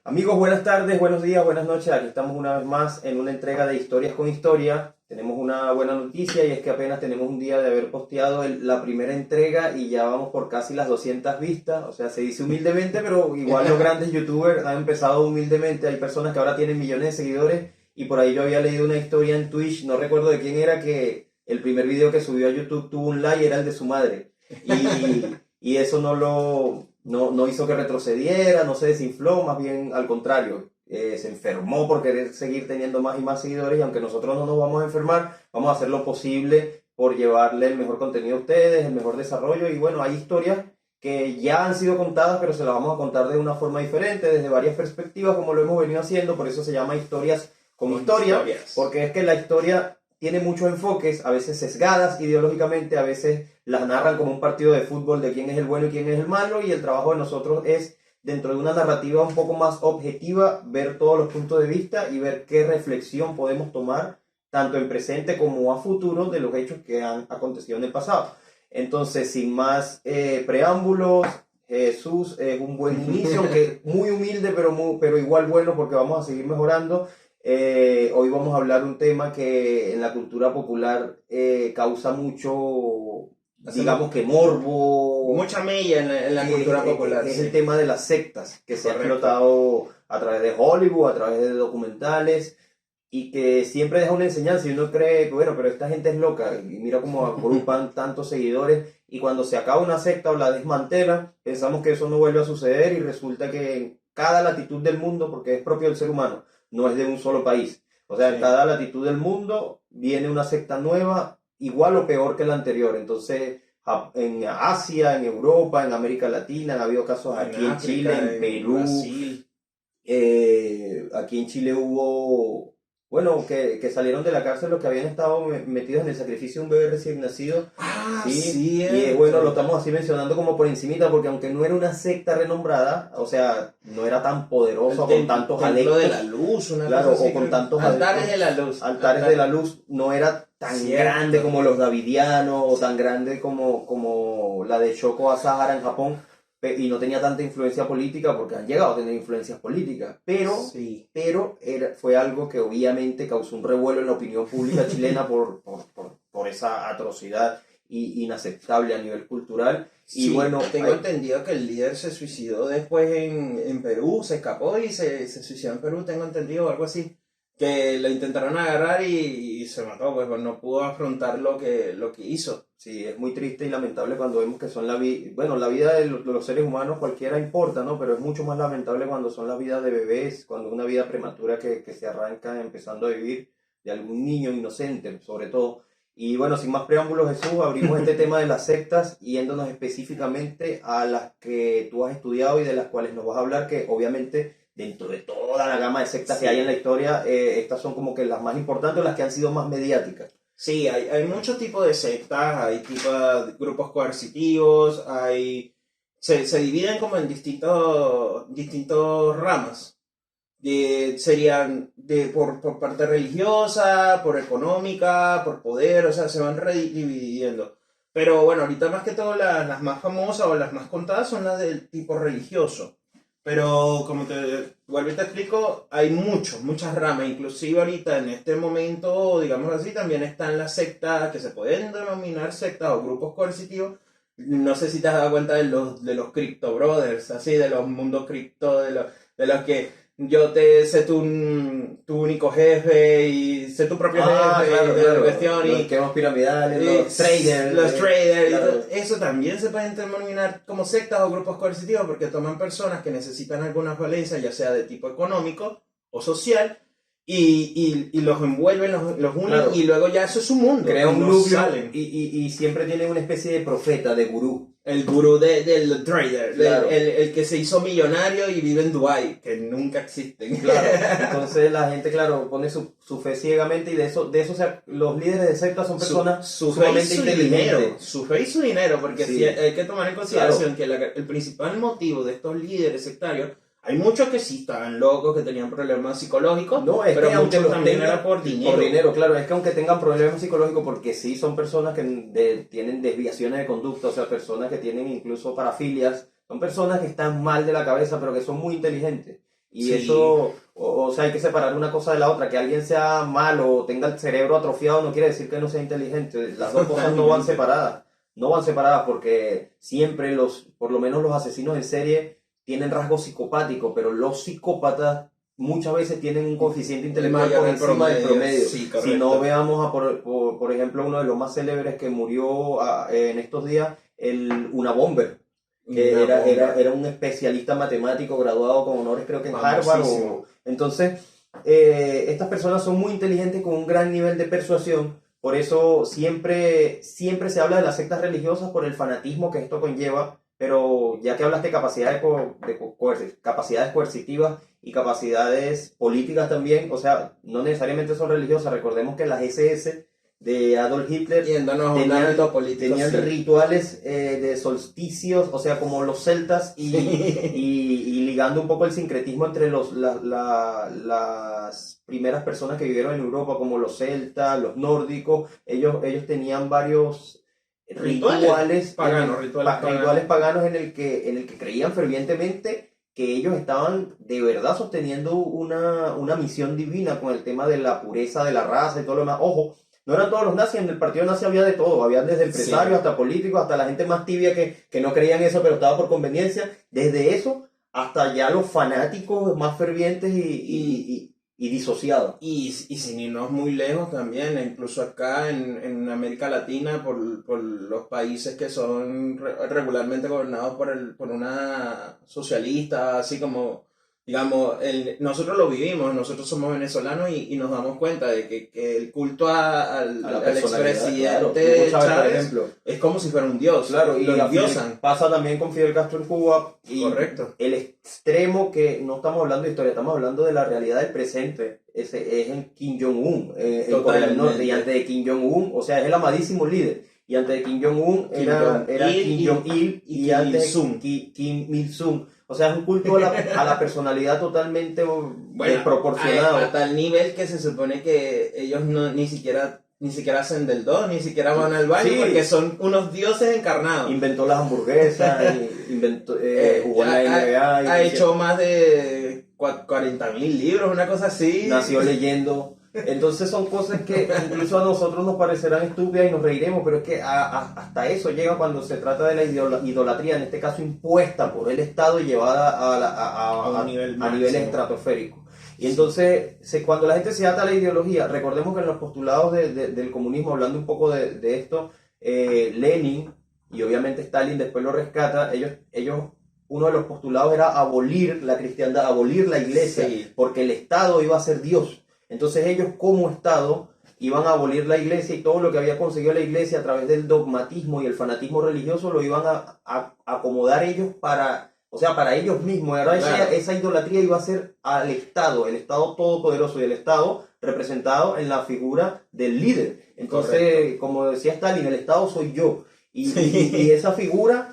Amigos, buenas tardes, buenos días, buenas noches. Aquí estamos una vez más en una entrega de Historias con Historia. Tenemos una buena noticia y es que apenas tenemos un día de haber posteado la primera entrega y ya vamos por casi las 200 vistas. O sea, se dice humildemente, pero igual los grandes youtubers han empezado humildemente. Hay personas que ahora tienen millones de seguidores y por ahí yo había leído una historia en Twitch, no recuerdo de quién era, que el primer video que subió a YouTube tuvo un like, era el de su madre. Y eso no hizo que retrocediera, no se desinfló, más bien al contrario, se enfermó por querer seguir teniendo más y más seguidores, y aunque nosotros no nos vamos a enfermar, vamos a hacer lo posible por llevarle el mejor contenido a ustedes, el mejor desarrollo. Y bueno, hay historias que ya han sido contadas, pero se las vamos a contar de una forma diferente, desde varias perspectivas, como lo hemos venido haciendo. Por eso se llama Historias con Historia, porque es que la historia tiene muchos enfoques, a veces sesgadas ideológicamente, a veces las narran como un partido de fútbol de quién es el bueno y quién es el malo, y el trabajo de nosotros es, dentro de una narrativa un poco más objetiva, ver todos los puntos de vista y ver qué reflexión podemos tomar, tanto en presente como a futuro, de los hechos que han acontecido en el pasado. Entonces, sin más preámbulos, Jesús es un buen inicio, aunque muy humilde, pero igual bueno, porque vamos a seguir mejorando. Hoy vamos a hablar de un tema que en la cultura popular causa mucho, digamos que morbo. Mucha mella en la cultura popular. Es sí. el tema de las sectas, que se ha explotado a través de Hollywood, a través de documentales, y que siempre deja una enseñanza y uno cree que, bueno, pero esta gente es loca, y mira cómo agrupan tantos seguidores, y cuando se acaba una secta o la desmantelan, pensamos que eso no vuelve a suceder, y resulta que en cada latitud del mundo, porque es propio del ser humano, no es de un solo país. O sea, en cada latitud del mundo viene una secta nueva, igual o peor que la anterior. Entonces, en Asia, en Europa, en América Latina, han habido casos aquí en África, Chile, en Perú. Brasil. Aquí en Chile hubo, bueno, que salieron de la cárcel los que habían estado metidos en el sacrificio de un bebé recién nacido. Sí, y bueno, lo estamos así mencionando como por encimita, porque aunque no era una secta renombrada, o sea, no era tan poderoso con tantos Templo adeptos. de la luz, una Claro, cosa así, o con creo. tantos altares adeptos. de la luz. Altares de la luz, no era tan Cierto. grande como los davidianos, o tan grande como la de Shoko Asahara en Japón, y no tenía tanta influencia política, porque han llegado a tener influencias políticas, pero fue algo que obviamente causó un revuelo en la opinión pública chilena por esa atrocidad inaceptable a nivel cultural. Y Sí, bueno, tengo entendido que el líder se suicidó después en Perú, se escapó y se suicidó en Perú, tengo entendido, algo así. Que lo intentaron agarrar y se mató, pues no pudo afrontar lo que hizo. Sí, es muy triste y lamentable cuando vemos que son la vida de los seres humanos, cualquiera importa, ¿no? Pero es mucho más lamentable cuando son las vidas de bebés, cuando es una vida prematura que se arranca empezando a vivir, de algún niño inocente, sobre todo. Y bueno, sin más preámbulos, Jesús, abrimos este tema de las sectas, yéndonos específicamente a las que tú has estudiado y de las cuales nos vas a hablar, que obviamente dentro de toda la gama de sectas que hay en la historia, estas son como que las más importantes, las que han sido más mediáticas. Sí, hay muchos tipos de sectas, hay tipos de grupos coercitivos, se dividen como en distintos ramas. Serían por parte religiosa, por económica, por poder, o sea, se van dividiendo. Pero bueno, ahorita más que todo las más famosas o las más contadas son las del tipo religioso. Pero como vuelvo y te explico, hay muchas ramas, inclusive ahorita en este momento, digamos así, también están las sectas que se pueden denominar sectas o grupos coercitivos. No sé si te has dado cuenta de los Crypto Brothers, así, de los mundos cripto, de los que yo te sé tu único jefe y sé tu propio jefe, claro, de la cuestión, los esquemas piramidales, los traders. Claro. Eso también se pueden denominar como sectas o grupos coercitivos porque toman personas que necesitan alguna valencia, ya sea de tipo económico o social, y los envuelven, los unen, Claro. y luego ya eso es su mundo. Crea un no núcleo salen. y siempre tienen una especie de profeta, de gurú. El gurú del trader, Claro. el que se hizo millonario y vive en Dubái, que nunca existen. Claro. Entonces la gente, claro, pone su fe ciegamente, y de eso los líderes de sectas son personas su fe y sumamente su inteligentes. dinero, su fe y su dinero, porque Sí. sí, hay que tomar en consideración que el principal motivo de estos líderes sectarios, hay muchos que sí estaban locos, que tenían problemas psicológicos, No, es pero que aunque muchos los también tengan era por dinero. Por dinero, claro, es que aunque tengan problemas psicológicos, porque sí son personas que tienen desviaciones de conducta, o sea, personas que tienen incluso parafilias, son personas que están mal de la cabeza, pero que son muy inteligentes. Y Sí. eso, o sea, hay que separar una cosa de la otra. Que alguien sea malo o tenga el cerebro atrofiado no quiere decir que no sea inteligente. Las dos cosas no van Totalmente. separadas. No van separadas porque siempre por lo menos los asesinos en serie tienen rasgos psicopáticos, pero los psicópatas muchas veces tienen un coeficiente intelectual Mayor por del encima del promedio. Sí, Si correcto. no, veamos por ejemplo uno de los más célebres que murió en estos días, Una Bomber, que Una bomba. era un especialista matemático graduado con honores creo que en Harvard. Famosísimo. Entonces, estas personas son muy inteligentes con un gran nivel de persuasión. Por eso siempre se habla de las sectas religiosas por el fanatismo que esto conlleva. Pero ya que hablaste de capacidades coercitivas y capacidades políticas también, o sea, no necesariamente son religiosas. Recordemos que las SS de Adolf Hitler Yéndonos a un ámbito político, tenían sí. rituales de solsticios, o sea, como los celtas, y ligando un poco el sincretismo entre las primeras personas que vivieron en Europa, como los celtas, los nórdicos. Ellos tenían varios rituales paganos, rituales paganos en el que creían fervientemente que ellos estaban de verdad sosteniendo una misión divina con el tema de la pureza de la raza y todo lo demás. Ojo, no eran todos los nazis, en el partido nazi había de todo, había desde empresarios Sí. hasta políticos, hasta la gente más tibia que no creía en eso, pero estaba por conveniencia, desde eso hasta ya los fanáticos más fervientes y disociados. Y sin irnos muy lejos también, incluso acá en América Latina, por los países que son regularmente gobernados por una socialista, así como, digamos, nosotros lo vivimos, nosotros somos venezolanos y nos damos cuenta de que el culto al A la personalidad, claro. expresidente Hugo Chávez, por Chávez ejemplo. es como si fuera un dios, Claro, y lo endiosan. pasa también con Fidel Castro en Cuba. Y Correcto. el extremo, que no estamos hablando de historia, estamos hablando de la realidad del presente, ese es en Kim Jong-un, en Corea del Norte. Y antes de Kim Jong-un, o sea, es el amadísimo líder. Y antes de Kim Jong-un era Kim Jong-il, y antes Kim Il-sung. O sea, es un culto a la personalidad totalmente desproporcionado. A tal nivel que se supone que ellos ni siquiera hacen del 2, ni siquiera van al baño, Sí. porque son unos dioses encarnados. Inventó las hamburguesas, jugó en la NBA. Ha hecho más de 40.000 libros, una cosa así. Nació leyendo. Entonces son cosas que incluso a nosotros nos parecerán estúpidas y nos reiremos, pero es que hasta eso llega cuando se trata de la idolatría, en este caso impuesta por el Estado y llevada a niveles estratosféricos. Y entonces, cuando la gente se ata a la ideología, recordemos que en los postulados del comunismo, hablando un poco de esto, Lenin y obviamente Stalin después lo rescata, uno de los postulados era abolir la cristiandad, abolir la iglesia, Sí. porque el Estado iba a ser Dios. Entonces ellos como Estado iban a abolir la iglesia y todo lo que había conseguido la iglesia a través del dogmatismo y el fanatismo religioso lo iban a acomodar ellos para ellos mismos. Ahora Claro. esa idolatría iba a ser al Estado, el Estado todopoderoso, y el Estado representado en la figura del líder. Entonces, Correcto. como decía Stalin, el Estado soy yo. Y, Sí. y esa figura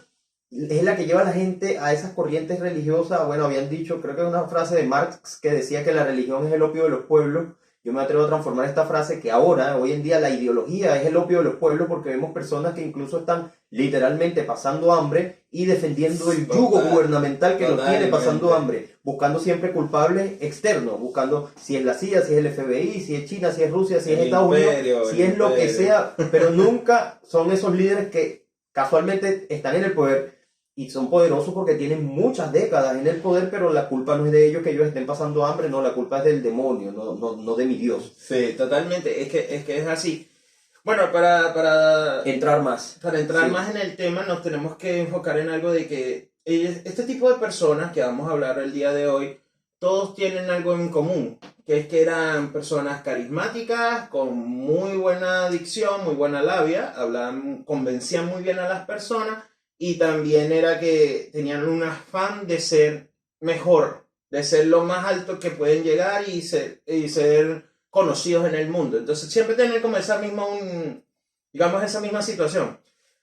es la que lleva a la gente a esas corrientes religiosas. Bueno, habían dicho, creo que una frase de Marx que decía que la religión es el opio de los pueblos. Yo me atrevo a transformar esta frase que ahora, hoy en día, la ideología es el opio de los pueblos, porque vemos personas que incluso están literalmente pasando hambre y defendiendo el yugo gubernamental que los tiene pasando hambre, buscando siempre culpables externos, buscando si es la CIA, si es el FBI, si es China, si es Rusia, si es Estados Unidos, si es lo que sea, pero nunca son esos líderes que casualmente están en el poder y son poderosos porque tienen muchas décadas en el poder, pero la culpa no es de ellos que ellos estén pasando hambre, no, la culpa es del demonio, no de mi Dios. Sí, totalmente, es que es así. Bueno, para entrar más en el tema, nos tenemos que enfocar en algo de que este tipo de personas que vamos a hablar el día de hoy, todos tienen algo en común, que es que eran personas carismáticas, con muy buena dicción, muy buena labia, convencían muy bien a las personas, y también era que tenían un afán de ser mejor, de ser lo más alto que pueden llegar y ser conocidos en el mundo. Entonces siempre tener como esa misma situación.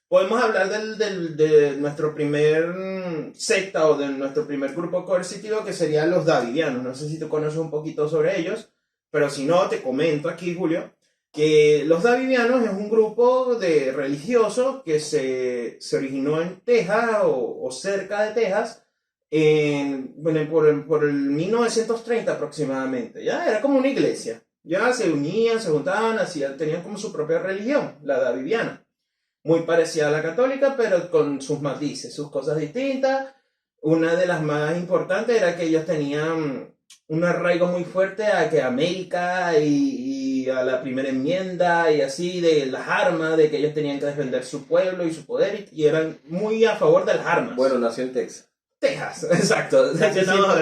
Podemos hablar de nuestro primer secta o de nuestro primer grupo coercitivo, que serían los davidianos. No sé si tú conoces un poquito sobre ellos, pero si no, te comento aquí, Julio, que los davidianos es un grupo de religiosos que se originó en Texas o cerca de Texas, por el 1930 aproximadamente, ya era como una iglesia, ya se unían, se juntaban, tenían como su propia religión, la davidiana, muy parecida a la católica, pero con sus matices, sus cosas distintas. Una de las más importantes era que ellos tenían un arraigo muy fuerte a que América y a la primera enmienda y así, de las armas, de que ellos tenían que defender su pueblo y su poder, y eran muy a favor de las armas. Bueno, nació en Texas. Texas, exacto.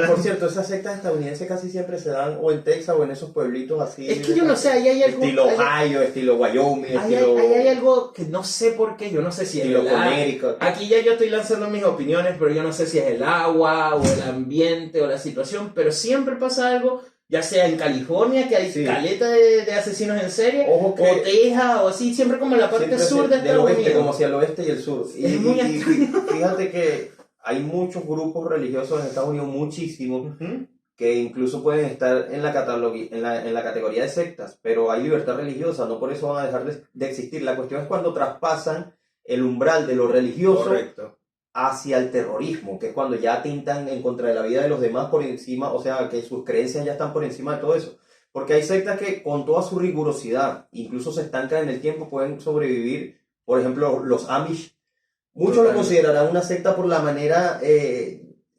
Por cierto, esas sectas estadounidenses casi siempre se dan o en Texas o en esos pueblitos así. Es que yo no sé, ahí hay algo... Estilo Ohio, estilo Wyoming, ahí hay algo que no sé por qué, yo no sé si es estilo el agua. Connecticut. Aquí ya yo estoy lanzando mis opiniones, pero yo no sé si es el agua o el ambiente o la situación, pero siempre pasa algo, ya sea en California, que hay caleta de asesinos en serie, Ojo que o Texas, o así, siempre como en la parte sur de Estados oeste, Unidos. como hacia el oeste y el sur. Es muy extraño. Fíjate que hay muchos grupos religiosos en Estados Unidos, muchísimos, que incluso pueden estar en la categoría de sectas, pero hay libertad religiosa, no por eso van a dejar de existir. La cuestión es cuando traspasan el umbral de lo religioso. Correcto. Hacia el terrorismo, que es cuando ya atentan en contra de la vida de los demás por encima, o sea, que sus creencias ya están por encima de todo eso. Porque hay sectas que con toda su rigurosidad, incluso se estancan en el tiempo, pueden sobrevivir. Por ejemplo, los Amish. Muchos lo considerarán una secta por la manera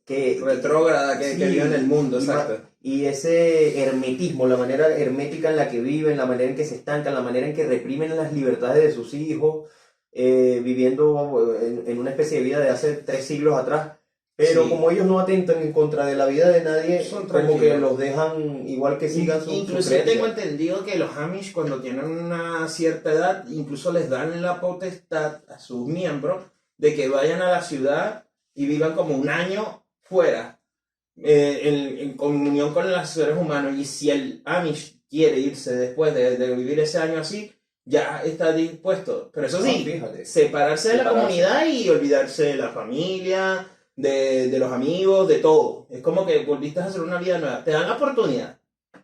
retrógrada que vive en el mundo, exacto. Y ese hermetismo, la manera hermética en la que viven, la manera en que se estancan, la manera en que reprimen las libertades de sus hijos, viviendo en una especie de vida de hace 3 siglos atrás. Pero como ellos no atentan en contra de la vida de nadie, como que los dejan igual que sigan su Inclusive tengo entendido que los Amish, cuando tienen una cierta edad, incluso les dan la potestad a sus miembros de que vayan a la ciudad y vivan como un año fuera, en comunión con los seres humanos. Y si el Amish quiere irse después de vivir ese año así, ya está dispuesto. Pero eso sí, separarse de la comunidad y olvidarse de la familia, de los amigos, de todo. Es como que volviste a hacer una vida nueva. Te dan la oportunidad.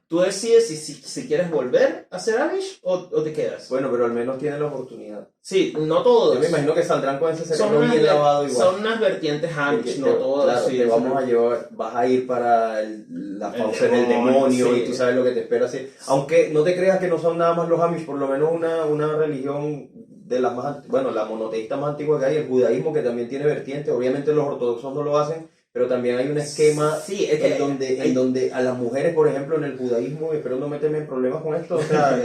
Tú decides si quieres volver a ser Amish o te quedas. Bueno, pero al menos tienen la oportunidad. Sí, no todos. Yo me imagino que saldrán con ese cerebro bien lavado igual. Son unas vertientes Amish, no todas. Claro, sí, te vamos a llevar, vas a ir para la fauces del demonio, y tú sabes lo que te espera. Así. Aunque no te creas que no son nada más los Amish, por lo menos una religión de las más, bueno, la monoteísta más antigua que hay, el judaísmo, que también tiene vertientes. Obviamente los ortodoxos no lo hacen, pero también hay un esquema en donde a las mujeres, por ejemplo, en el judaísmo, espero no meterme en problemas con esto, o sea,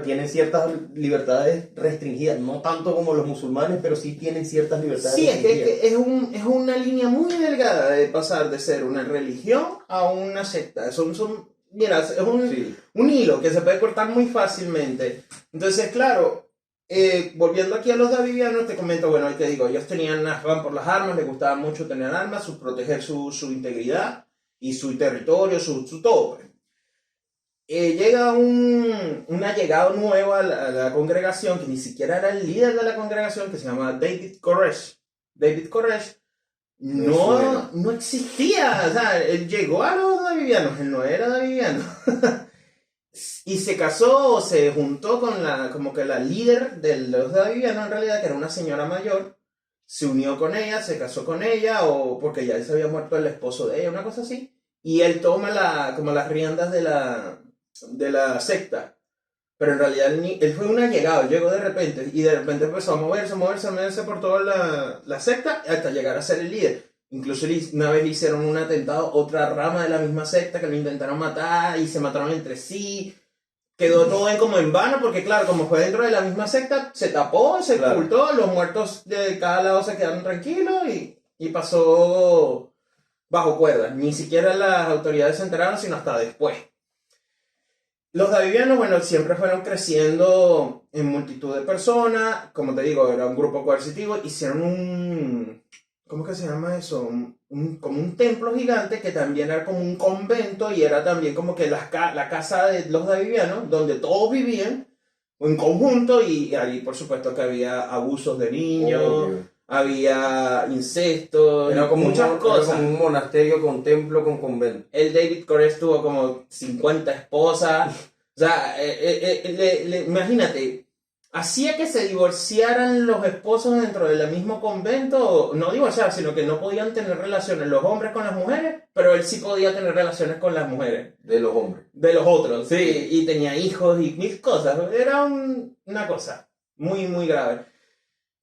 tienen ciertas libertades restringidas, no tanto como los musulmanes, pero sí tienen ciertas libertades restringidas. Sí, es una línea muy delgada de pasar de ser una religión a una secta. Mira, es un hilo que se puede cortar muy fácilmente. Entonces, claro, volviendo aquí a los davidianos, te comento, bueno, te digo, ellos tenían afán por las armas, les gustaba mucho tener armas, proteger su integridad y su territorio, su todo. Llega un allegado nuevo a la congregación, que ni siquiera era el líder de la congregación, que se llama David Koresh. David Koresh no existía, o sea, él llegó a los davidianos, él no era davidiano. Y se casó, se juntó con como que la líder de los davidianos, en realidad, que era una señora mayor. Se unió con ella, se casó con ella, o porque ya se había muerto el esposo de ella, una cosa así. Y él toma como las riendas de la secta. Pero en realidad él fue un allegado, él llegó de repente. Y de repente empezó a moverse por toda la secta, hasta llegar a ser el líder. Incluso una vez hicieron un atentado, otra rama de la misma secta, que lo intentaron matar y se mataron entre sí. Quedó todo como en vano, porque claro, como fue dentro de la misma secta, se tapó, se ocultó, los muertos de cada lado se quedaron tranquilos y pasó bajo cuerda. Ni siquiera las autoridades se enteraron, sino hasta después. Los davidianos, bueno, siempre fueron creciendo en multitud de personas. Como te digo, era un grupo coercitivo. Hicieron ¿cómo que se llama eso? Como un templo gigante, que también era como un convento, y era también como que la casa de los davidianos, donde todos vivían en conjunto, y ahí por supuesto que había abusos de niños, había incestos, era como muchas cosas. Era como un monasterio con templo con convento. El David Koresh tuvo como 50 esposas. O sea, imagínate, hacía que se divorciaran los esposos dentro del mismo convento, no divorciar, sino que no podían tener relaciones los hombres con las mujeres, pero él sí podía tener relaciones con las mujeres. De los hombres. De los otros, sí, y tenía hijos y mil cosas. Era una cosa muy, muy grave.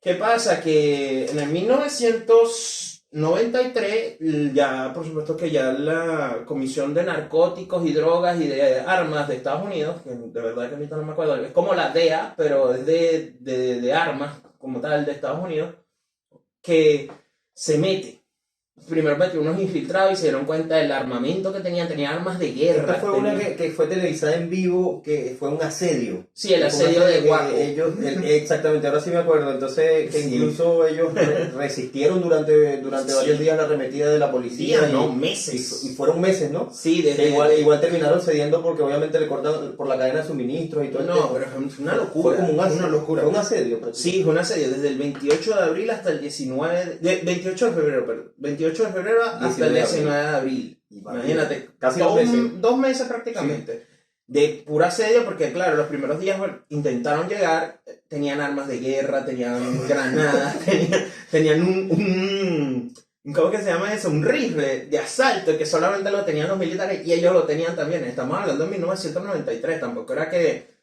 ¿Qué pasa? Que en el 1993, ya por supuesto que ya la Comisión de Narcóticos y Drogas y de Armas de Estados Unidos, que de verdad que ahorita no me acuerdo, es como la DEA, pero es de armas como tal de Estados Unidos, que se mete. Primero metió unos infiltrados y se dieron cuenta del armamento que tenían armas de guerra. Esta fue una que fue televisada en vivo, que fue un asedio. Sí, el asedio de Waco. Exactamente, ahora sí me acuerdo. Entonces, que Sí. incluso ellos resistieron durante Sí. varios días la arremetida de la policía. Días, no, meses. Y fueron meses, ¿no? Sí, Que desde... igual terminaron cediendo porque obviamente le cortan por la cadena de suministros y todo el No, tema. pero fue una locura. Fue como una locura. Fue un asedio. Sí, fue un asedio desde el 28 de abril hasta el 28 de febrero, perdón. 28 de febrero hasta el 19 de abril. Imagínate, casi 2 meses. 2 meses prácticamente. Sí. De pura asedio, porque claro, los primeros días intentaron llegar, tenían armas de guerra, tenían granadas, tenían ¿cómo que se llama eso? Un rifle de asalto que solamente lo tenían los militares y ellos lo tenían también. Estamos hablando de 1993, tampoco era que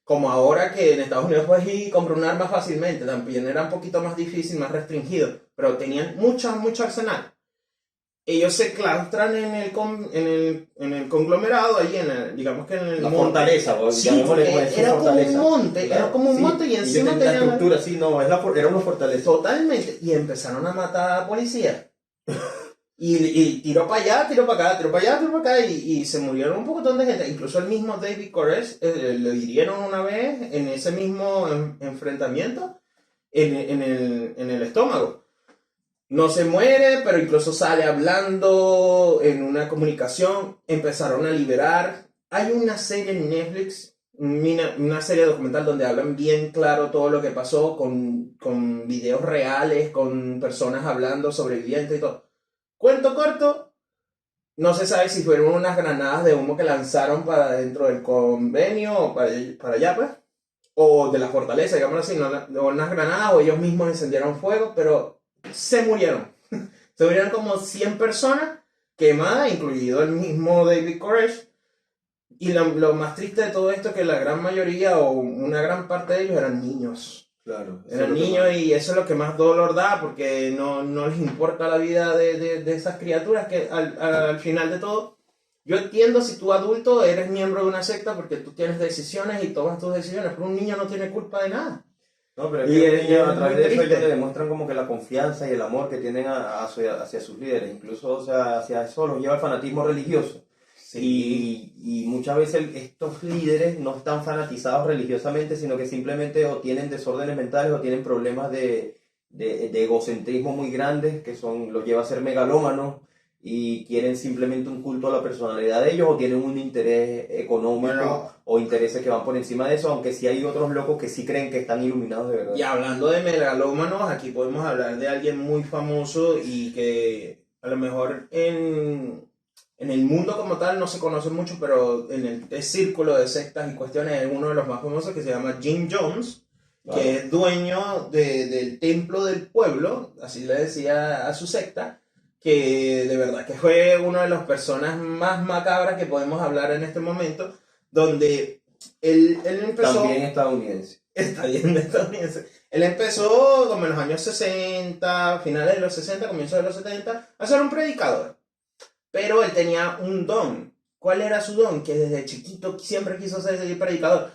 como ahora que en Estados Unidos puedes ir y comprar un arma fácilmente, también era un poquito más difícil, más restringido, pero tenían mucho arsenal. Ellos se claustran en el conglomerado, ahí digamos que en el la monte. Fortaleza, sí, era como un monte, claro, era como un monte y encima tenían la estructura, sí, no, era una fortaleza. Totalmente, y empezaron a matar a policías. Y tiro para allá, tiro para acá, tiro para allá, tiro para acá, y se murieron un poco de gente. Incluso el mismo David Koresh lo hirieron una vez en ese mismo enfrentamiento en el estómago. No se muere, pero incluso sale hablando en una comunicación. Empezaron a liberar. Hay una serie en Netflix, una serie documental donde hablan bien claro todo lo que pasó, con videos reales, con personas hablando, sobrevivientes y todo. Cuento corto, no se sabe si fueron unas granadas de humo que lanzaron para dentro del convenio o para allá, pues, o de la fortaleza, digamos así, o unas granadas o ellos mismos encendieron fuego, pero se murieron. Se murieron como 100 personas quemadas, incluido el mismo David Koresh. Y lo más triste de todo esto es que la gran mayoría o una gran parte de ellos eran niños. Claro, eran niños y eso es lo que más dolor da porque no les importa la vida de esas criaturas que al final de todo, yo entiendo si tú adulto eres miembro de una secta porque tú tienes decisiones y tomas tus decisiones, pero un niño no tiene culpa de nada. No, pero es que a través de eso ellos le demuestran como que la confianza y el amor que tienen hacia sus líderes, incluso o sea, hacia eso los lleva al fanatismo religioso. Sí. Y muchas veces estos líderes no están fanatizados religiosamente, sino que simplemente o tienen desórdenes mentales o tienen problemas de egocentrismo muy grandes, que los lleva a ser megalómanos y quieren simplemente un culto a la personalidad de ellos o tienen un interés económico o intereses que van por encima de eso, aunque sí hay otros locos que sí creen que están iluminados de verdad. Y hablando de megalómanos, aquí podemos hablar de alguien muy famoso y que a lo mejor en el mundo como tal no se conoce mucho, pero en el círculo de sectas y cuestiones es uno de los más famosos que se llama Jim Jones, que es dueño del templo del pueblo, así le decía a su secta, que de verdad que fue una de las personas más macabras que podemos hablar en este momento, donde él empezó... También estadounidense. Está bien estadounidense. Él empezó como en los años 60, finales de los 60, comienzos de los 70, a ser un predicador. Pero él tenía un don. ¿Cuál era su don? Que desde chiquito siempre quiso ser predicador.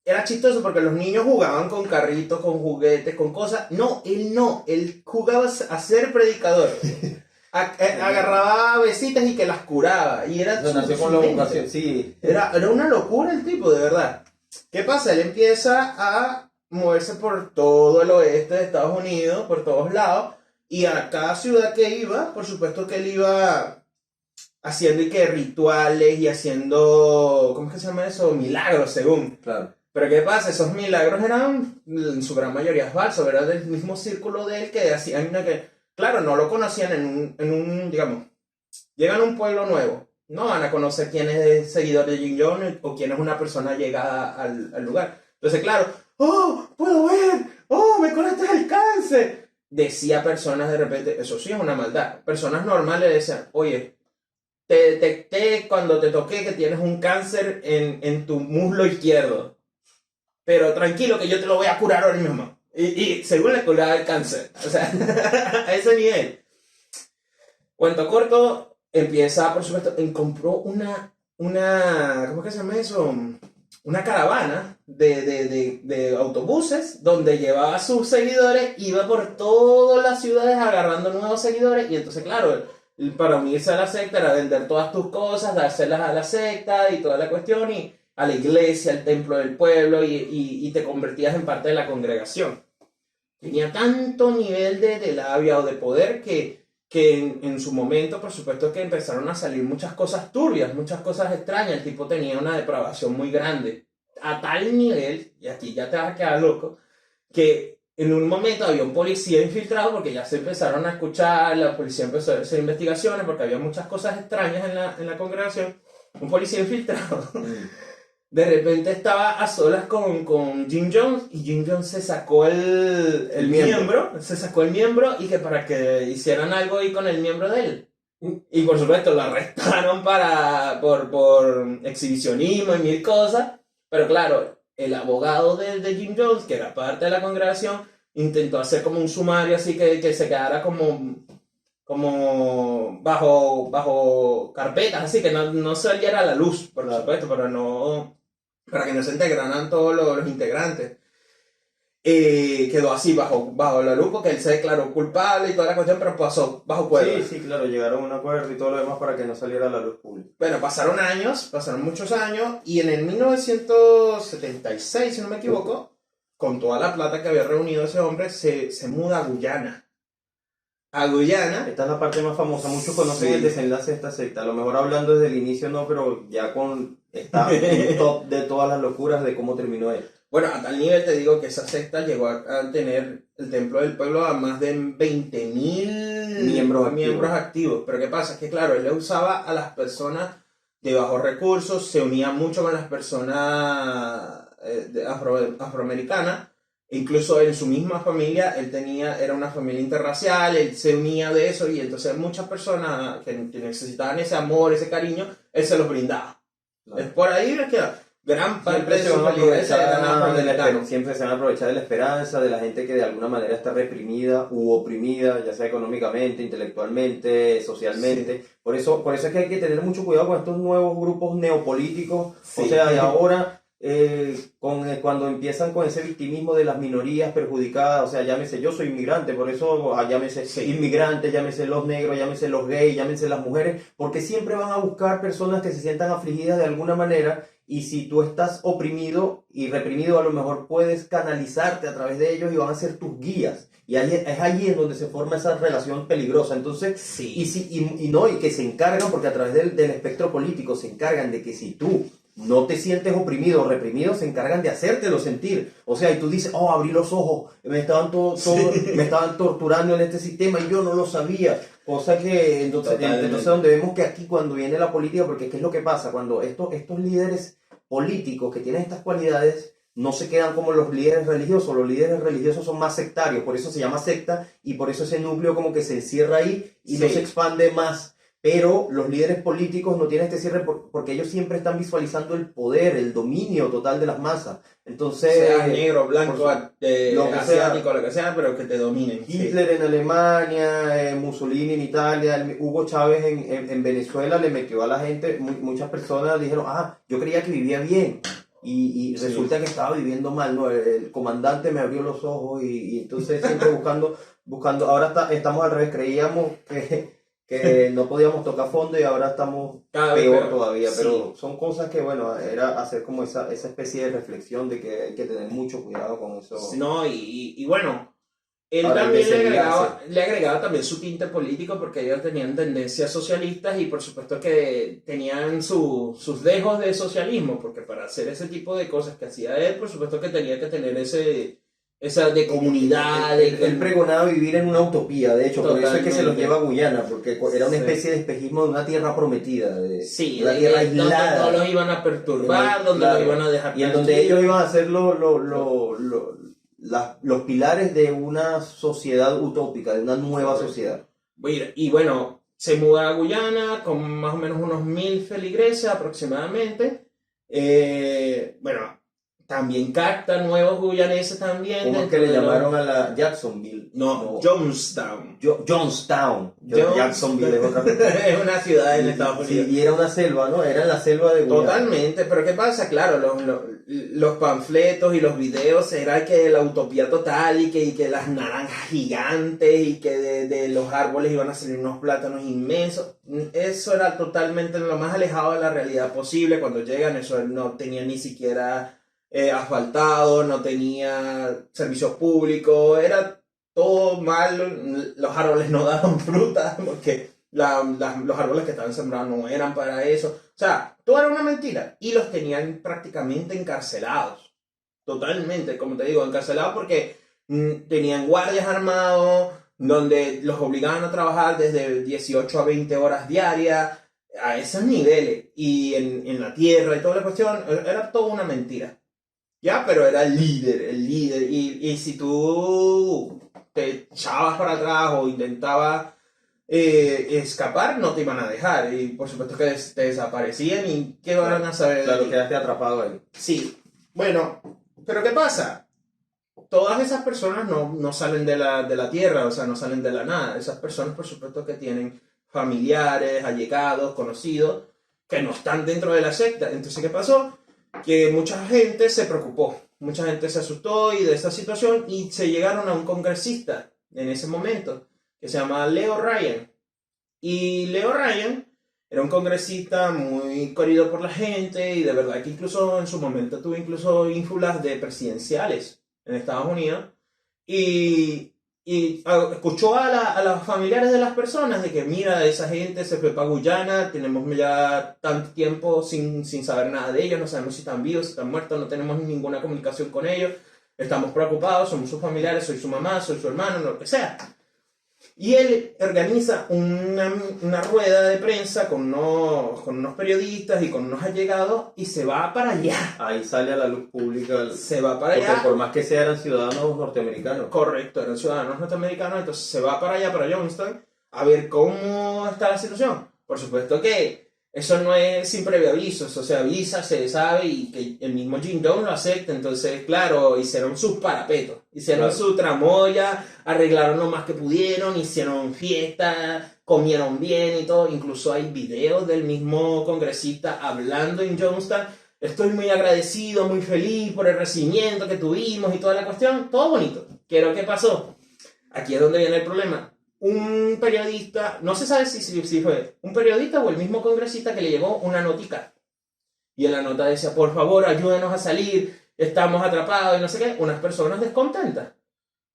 Era chistoso porque los niños jugaban con carritos, con juguetes, con cosas. No. Él jugaba a ser predicador. Agarraba besitas y que las curaba. Y era nació con la vocación, sí. Era una locura el tipo, de verdad. ¿Qué pasa? Él empieza a moverse por todo el oeste de Estados Unidos, por todos lados. Y a cada ciudad que iba, por supuesto que él iba haciendo rituales y haciendo, ¿cómo es que se llama eso? Milagros, según. Claro. Pero ¿qué pasa? Esos milagros eran, en su gran mayoría, falsos, ¿verdad? Del mismo círculo de él que hacían que, claro, no lo conocían en un, digamos, llegan a un pueblo nuevo, no van a conocer quién es seguidor de Jim Jones o quién es una persona llegada al lugar. Entonces, claro, ¡oh, puedo ver! ¡Oh, me conectas el cáncer! Decía personas de repente, eso sí es una maldad. Personas normales decían, oye, te detecté cuando te toqué que tienes un cáncer en tu muslo izquierdo. Pero tranquilo que yo te lo voy a curar ahora mismo. Y según le curaba el cáncer. O sea, a ese nivel. Cuento corto, empieza, por supuesto, compró ¿cómo es que se llama eso? Una caravana de autobuses donde llevaba a sus seguidores, iba por todas las ciudades agarrando nuevos seguidores y entonces, claro, para unirse a la secta era vender todas tus cosas, dárselas a la secta y toda la cuestión y a la iglesia, al templo del pueblo y te convertías en parte de la congregación. Tenía tanto nivel de labia o de poder que en su momento, por supuesto, que empezaron a salir muchas cosas turbias, muchas cosas extrañas. El tipo tenía una depravación muy grande, a tal nivel, y aquí ya te vas a quedar loco, que en un momento había un policía infiltrado, porque ya se empezaron a escuchar, la policía empezó a hacer investigaciones, porque había muchas cosas extrañas en la congregación. Un policía infiltrado. De repente estaba a solas con Jim Jones y Jim Jones se sacó el miembro, se sacó el miembro y que para que hicieran algo ahí con el miembro de él. Y por supuesto lo arrestaron por exhibicionismo y mil cosas, pero claro, el abogado de Jim Jones, que era parte de la congregación, intentó hacer como un sumario así que se quedara como bajo carpetas, así que no saliera a la luz, por supuesto, para que no se integraran todos los integrantes. Quedó así bajo la luz porque él se declaró culpable y toda la cuestión, pero pasó bajo cuerda. Sí, claro, llegaron a un acuerdo y todo lo demás para que no saliera a la luz pública. Bueno, pasaron muchos años y en el 1976, si no me equivoco, con toda la plata que había reunido ese hombre, se muda a Guyana. Esta es la parte más famosa. Muchos conocen el desenlace de esta secta. A lo mejor hablando desde el inicio no, pero ya está en top de todas las locuras de cómo terminó él. Bueno, a tal nivel te digo que esa secta llegó a tener el Templo del Pueblo a más de 20.000 miembros activos. Pero ¿qué pasa? Es que claro, él le usaba a las personas de bajos recursos, se unía mucho con las personas afroamericanas. Incluso en su misma familia, era una familia interracial, él se unía de eso y entonces muchas personas que necesitaban ese amor, ese cariño, él se los brindaba. Claro. Es por ahí que gran parte de su siempre se van a aprovechar de la esperanza de la gente que de alguna manera está reprimida u oprimida, ya sea económicamente, intelectualmente, socialmente. Sí. Por eso es que hay que tener mucho cuidado con estos nuevos grupos neopolíticos, sí. O sea, de ahora... cuando empiezan con ese victimismo de las minorías perjudicadas, o sea, llámese yo soy inmigrante, por eso llámese inmigrante, llámese los negros, llámese los gays, llámese las mujeres, porque siempre van a buscar personas que se sientan afligidas de alguna manera, y si tú estás oprimido y reprimido, a lo mejor puedes canalizarte a través de ellos y van a ser tus guías. Y es allí en donde se forma esa relación peligrosa. Entonces, sí. y que se encargan, porque a través del espectro político se encargan de que si tú no te sientes oprimido o reprimido, se encargan de hacértelo sentir. O sea, y tú dices, abrí los ojos, me estaban torturando en este sistema y yo no lo sabía. Cosa que, entonces donde vemos que aquí cuando viene la política, porque ¿qué es lo que pasa? Cuando estos líderes políticos que tienen estas cualidades no se quedan como los líderes religiosos. Los líderes religiosos son más sectarios, por eso se llama secta y por eso ese núcleo como que se encierra ahí y no se expande más. Pero los líderes políticos no tienen este cierre porque ellos siempre están visualizando el poder, el dominio total de las masas. Entonces, sea negro, blanco, asiático, lo que sea, pero que te dominen. Hitler en Alemania, Mussolini en Italia, Hugo Chávez en Venezuela le metió a la gente, muchas personas dijeron, yo creía que vivía bien. Y resulta que estaba viviendo mal, ¿no? El comandante me abrió los ojos y entonces siempre buscando. Ahora estamos al revés, creíamos que no podíamos tocar fondo y ahora estamos peor todavía, pero son cosas que, bueno, era hacer como esa especie de reflexión de que hay que tener mucho cuidado con eso. No, y bueno, él ahora también le agregaba también su tinte político porque ellos tenían tendencias socialistas y por supuesto que tenían sus dejos de socialismo, porque para hacer ese tipo de cosas que hacía él, por supuesto que tenía que tener ese esa de comunidad. Él pregonaba vivir en una utopía, de hecho, por eso es que se los Totalmente. lleva a Guyana, porque era una Sí. especie de espejismo de una tierra prometida, de Sí, una de- tierra donde aislada. no los iban a perturbar, donde Claro. los iban a dejar Y en donde tranquilos. ellos iban a ser los pilares de una sociedad utópica, de una nueva Correcto. sociedad. Y bueno, se muda a Guyana con más o menos unos 1000 feligreses aproximadamente. Bueno, también capta nuevos guyaneses también. ¿Cómo es dentro que le de los- llamaron a la Jacksonville? No, Jonestown. Johnstown. Jones- Jacksonville es otra Es una ciudad en Estados Sí, Unidos. y era una selva, ¿no? Era la selva de Guyana. Totalmente, pero ¿qué pasa? Claro, los panfletos y los videos era que la utopía total y que las naranjas gigantes y que de los árboles iban a salir unos plátanos inmensos. Eso era totalmente lo más alejado de la realidad posible. Cuando llegan, eso no tenía ni siquiera asfaltado, no tenía servicios públicos, era todo mal. Los árboles no daban fruta porque los árboles que estaban sembrados no eran para eso. O sea, todo era una mentira. Y los tenían prácticamente encarcelados. Totalmente, como te digo, encarcelados porque tenían guardias armados, donde los obligaban a trabajar desde 18 a 20 horas diarias, a esos niveles. Y en la tierra y toda la cuestión, era toda una mentira. Ya, pero era el líder. Y si tú te echabas para atrás o intentabas escapar, no te iban a dejar. Y por supuesto que te desaparecían y ¿qué van a saber de Claro, ti? quedaste atrapado ahí. Sí, bueno, pero ¿qué pasa? Todas esas personas no salen de la tierra, o sea, no salen de la nada. Esas personas, por supuesto, que tienen familiares, allegados, conocidos, que no están dentro de la secta. Entonces, ¿qué pasó? Que mucha gente se preocupó, mucha gente se asustó y de esta situación y se llegaron a un congresista en ese momento, que se llama Leo Ryan. Y Leo Ryan era un congresista muy querido por la gente y de verdad que incluso en su momento tuvo incluso ínfulas de presidenciales en Estados Unidos y escuchó a los familiares de las personas de que mira, esa gente se fue para Guyana, tenemos ya tanto tiempo sin saber nada de ellos, no sabemos si están vivos, si están muertos, no tenemos ninguna comunicación con ellos, estamos preocupados, somos sus familiares, soy su mamá, soy su hermano, lo que sea. Y él organiza una rueda de prensa con unos periodistas y con unos allegados y se va para allá. Ahí sale a la luz pública. Se va para Porque allá. por más que sean eran ciudadanos norteamericanos. Correcto, eran ciudadanos norteamericanos, entonces se va para allá, para Johnston, a ver cómo está la situación. Por supuesto que eso no es sin previo aviso, eso se avisa, se sabe y que el mismo Jim Jones lo acepta. Entonces, claro, hicieron sus parapetos, hicieron Claro. su tramoya, arreglaron lo más que pudieron, hicieron fiesta, comieron bien y todo. Incluso hay videos del mismo congresista hablando en Johnston. Estoy muy agradecido, muy feliz por el recibimiento que tuvimos y toda la cuestión. Todo bonito. ¿Pero qué pasó? Aquí es donde viene el problema. Un periodista, no se sabe si fue un periodista o el mismo congresista que le llegó una notica. Y en la nota decía, por favor, ayúdenos a salir, estamos atrapados y no sé qué. Unas personas descontentas.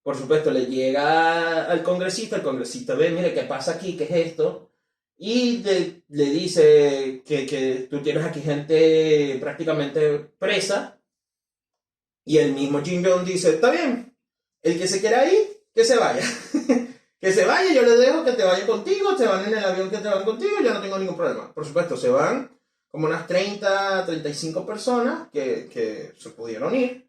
Por supuesto, le llega al congresista, el congresista ve, mire, ¿qué pasa aquí? ¿Qué es esto? Y le dice que tú tienes aquí gente prácticamente presa. Y el mismo Jim Jones dice, está bien, el que se quiera ir, que se vaya. Que se vaya, yo les dejo que te vayan contigo, se van en el avión que te van contigo, yo no tengo ningún problema. Por supuesto, se van como unas 30, 35 personas que se pudieron ir.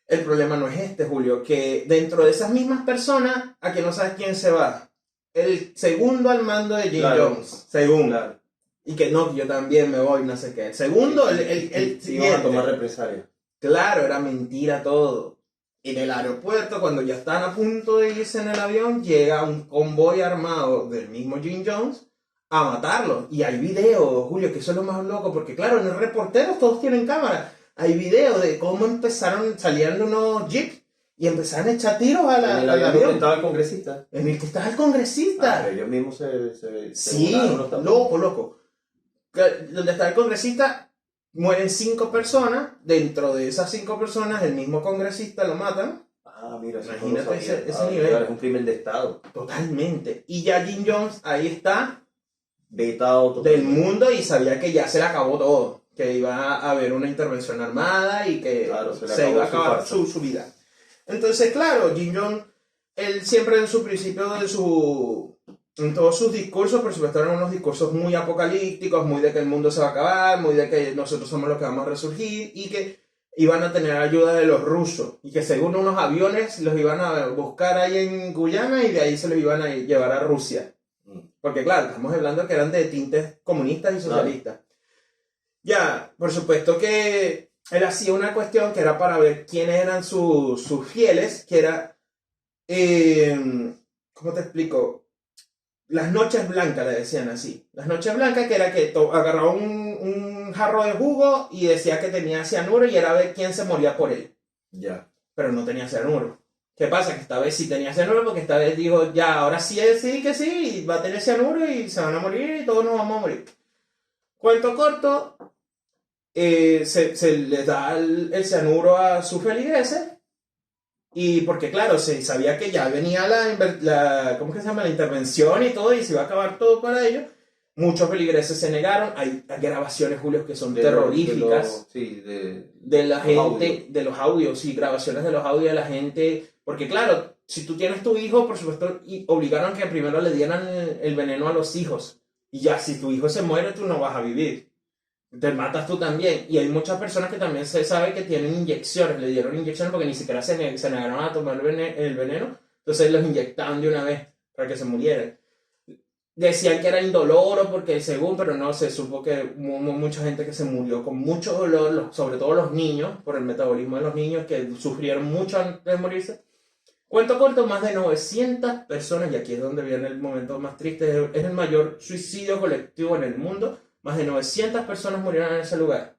El problema no es este, Julio, que dentro de esas mismas personas, a que no sabes quién se va. El segundo al mando de Jim Claro. Jones, segundo. Claro. Y que no, yo también me voy, no sé qué. El segundo, el Sí, iban a siguiente. tomar represalias. Claro, era mentira todo. En el aeropuerto, cuando ya están a punto de irse en el avión, llega un convoy armado del mismo Jim Jones a matarlo. Y hay videos, Julio, que eso es lo más loco, porque claro, en el reporteros todos tienen cámara. Hay videos de cómo salían unos jeeps y empezaron a echar tiros En el al avión donde avión. estaba el congresista. En el que estaba el congresista. Pero ellos mismos se Sí, volaron los tapones. loco. Donde está el congresista, mueren 5 personas. Dentro de esas 5 personas, el mismo congresista lo matan. Ah, mira, eso Imagínate no lo sabía. ese nivel. Claro, es un crimen de Estado. Totalmente. Y ya Jim Jones ahí está, Vetado del totalmente. mundo, y sabía que ya se le acabó todo. Que iba a haber una intervención armada y que Claro, se le se acabó iba a su acabar farsa. su vida. Entonces, claro, Kim Jong, él siempre en su principio en todos sus discursos, por supuesto, eran unos discursos muy apocalípticos, muy de que el mundo se va a acabar, muy de que nosotros somos los que vamos a resurgir y que iban a tener ayuda de los rusos y que según unos aviones los iban a buscar ahí en Guyana y de ahí se los iban a llevar a Rusia. Porque claro, estamos hablando que eran de tintes comunistas y socialistas. Ya, por supuesto que él hacía una cuestión que era para ver quiénes eran sus fieles, que era, ¿cómo te explico? Las noches blancas, le decían así. Las noches blancas, que era que agarraba un jarro de jugo y decía que tenía cianuro y era ver quién se moría por él. Ya. Pero no tenía cianuro. ¿Qué pasa? Que esta vez sí tenía cianuro porque esta vez dijo, ya, ahora sí, sí que sí, y va a tener cianuro y se van a morir y todos nos vamos a morir. Cuento corto, se les da el cianuro a sus feligreses. Y porque claro, se sabía que ya venía ¿cómo que se llama? La intervención y todo, y se iba a acabar todo para ellos. Muchos feligreses se negaron. Hay grabaciones, Julio, que son terroríficas. De la gente, de los audios, sí, grabaciones de los audios de la gente. Porque claro, si tú tienes tu hijo, por supuesto, y obligaron que primero le dieran el veneno a los hijos. Y ya, si tu hijo se muere, tú no vas a vivir. Te matas tú también. Y hay muchas personas que también se sabe que tienen inyecciones. Le dieron inyecciones porque ni siquiera se negaron a tomar el veneno. Entonces los inyectaban de una vez para que se murieran. Decían que era indoloro porque según, pero no, se supo que hubo mucha gente que se murió con mucho dolor, sobre todo los niños, por el metabolismo de los niños que sufrieron mucho antes de morirse. Cuento corto, más de 900 personas, y aquí es donde viene el momento más triste, es el mayor suicidio colectivo en el mundo. Más de 900 personas murieron en ese lugar,